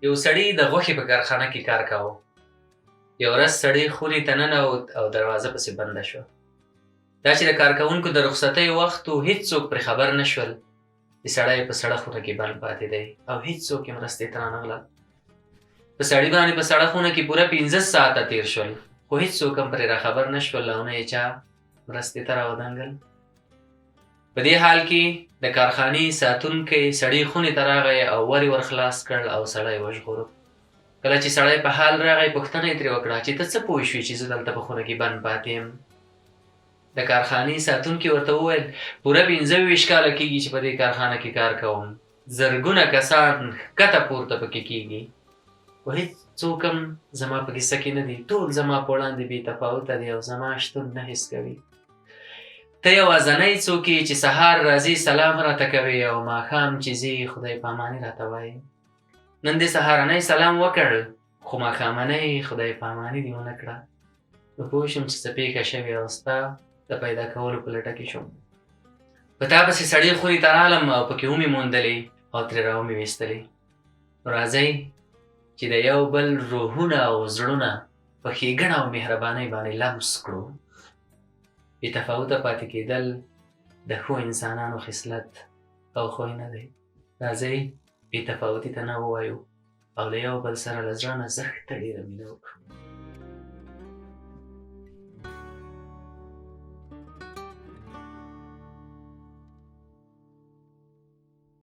یو سړي د غوښې په کارخانه کې کار کاوه. یو ورځ سړی خونې ته ننوت او دروازه پسې بنده شوه. دا چې د کارکوونکو د رخصتۍ وخت و، هېڅوک پرې خبر نه شول چې سړی په سړه خونه کې بند پاتې دی او هېڅوک یې مرستې ته رانغلل. په سړي باندې په سړه خونه کې پوره 15 ساعته تېر شول، خو هېڅوک هم پرې راخبر نه شول او نه یې چا مرستې ته راودانګل. په دې حال کې د کارخانې ساتونکی سړي خونې ته راغی او ور یې ور خلاص کړ او سړی وژغورو. کله چې سړی په حال راغی، پوښتنه یې ترې وکړه چې ته څه پوه شوې چې زه دلته په خونه کې بند پاتې یم؟ د کارخانې ساتونکي ورته وویل پوره 25 کاله کېږي چې په دې کارخانه کې کار کوم. زرګونه کسان ښکته پورته پکې کېږي، خو هېڅوک هم زما په کیسه کې نه دي. ټول زما په وړاندې بې تفاوته دي او زما شتون نه حس کوي. ته یوازنی څوک یې چې سهار راځي سلام راته کوې او ماښام چې ځې خدای پاماني راته وایې. نن دې سهارنی سلام وکړ، خو ماښامنی خدای پاماني دې ونه کړه. نو پوه شم چې څه پېښه شوې او ستا د پیدا کولو په لټه کې شوم. په تا پسې سړي خونې ته رالم او پکې ومې موندلې او ترې راومې ویستلې. نو راځئ چې د یو بل روحونه او زړونه په ښېګڼه او مهربانۍ باندې لمس کړو. بې تفاوته پاتې کېدل د ښو انسانانو خصلت او خوی نه دی. راځئ بې تفاوتي ته نه ووایو او له یو بل سره له زړه نه زښته ډېره مینه وکړو.